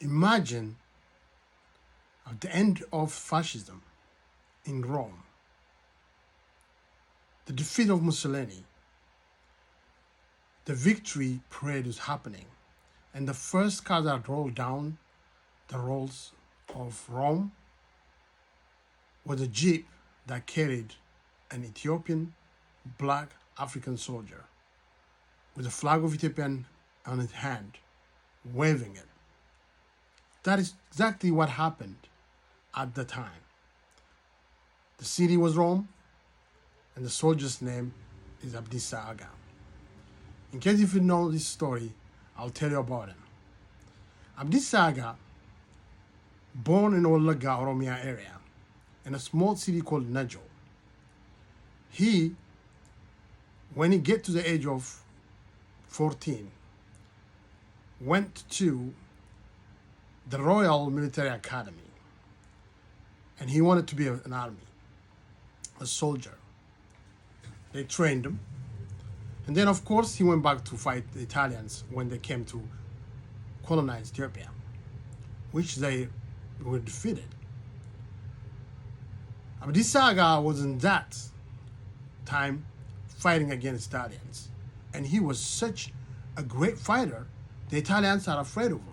Imagine at the end of fascism in Rome, the defeat of Mussolini, the victory parade is happening, and the first car that rolled down the roads of Rome was a jeep that carried an Ethiopian black African soldier with a flag of Ethiopian on his hand, waving it. That is exactly what happened at the time. The city was Rome, and the soldier's name is Abdissa Aga. In case if you know this story, I'll tell you about him. Abdissa Aga, born in Wallagga, Oromia area, in a small city called Najo. When he get to the age of 14, went to the Royal Military Academy, and he wanted to be an army, a soldier. They trained him, and then of course he went back to fight the Italians when they came to colonize Ethiopia, which they were defeated. Abdissa Aga was in that time fighting against Italians, and he was such a great fighter, the Italians are afraid of him.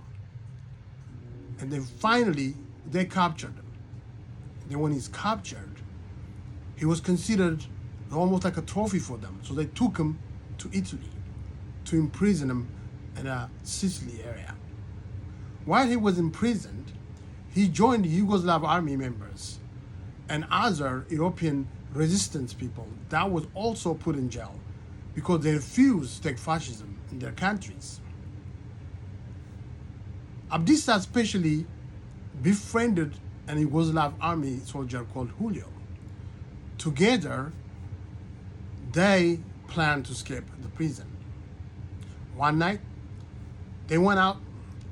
And then finally, they captured him. Then when he's captured, he was considered almost like a trophy for them. So they took him to Italy to imprison him in a Sicily area. While he was imprisoned, he joined Yugoslav army members and other European resistance people that was also put in jail because they refused to take fascism in their countries. Abdissa especially befriended an Yugoslav army soldier called Julio. Together, they planned to escape the prison. One night, they went out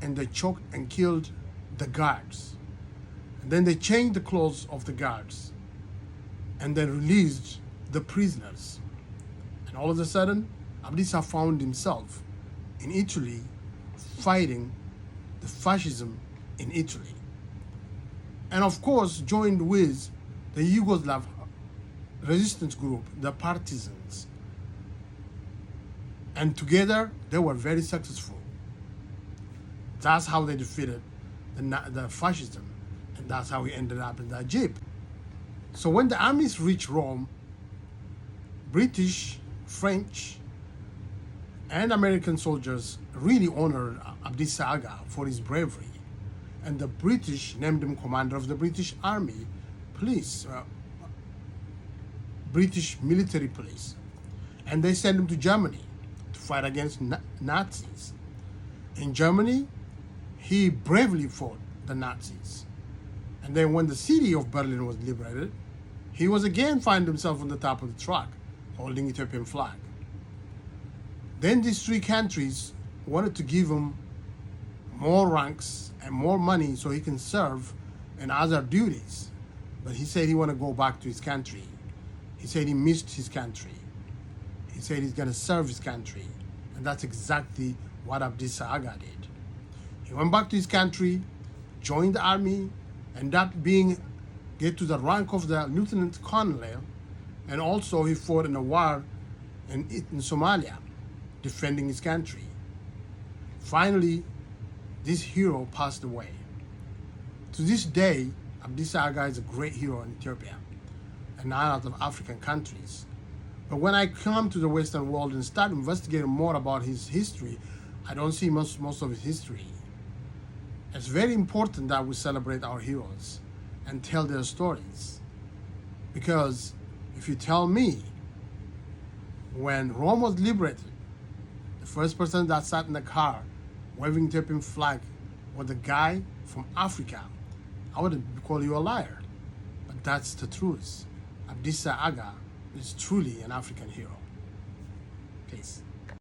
and they choked and killed the guards. And then they changed the clothes of the guards and they released the prisoners. And all of a sudden, Abdissa found himself in Italy fighting the fascism in Italy. And of course, joined with the Yugoslav resistance group, the partisans. And together, they were very successful. That's how they defeated the fascism. And that's how he ended up in that jeep. So when the armies reached Rome, British, French, and American soldiers really honored Abdissa Aga for his bravery. And the British named him commander of the British Army Police, British military police. And they sent him to Germany to fight against Nazis. In Germany, he bravely fought the Nazis. And then when the city of Berlin was liberated, he was again find himself on the top of the truck, holding Ethiopian flag. Then these three countries wanted to give him more ranks and more money so he can serve in other duties. But he said he wanted to go back to his country. He said he missed his country. He said he's going to serve his country. And that's exactly what Abdissa Aga did. He went back to his country, joined the army, ended up get to the rank of the lieutenant colonel, and also he fought in a war in Somalia, defending his country. Finally, this hero passed away. To this day, Abdissa Aga is a great hero in Ethiopia and other African countries. But when I come to the Western world and start investigating more about his history, I don't see most of his history. It's very important that we celebrate our heroes and tell their stories. Because if you tell me, when Rome was liberated, the first person that sat in the car waving Ethiopian flag was a guy from Africa, I would call you a liar. But that's the truth. Abdissa Aga is truly an African hero. Peace.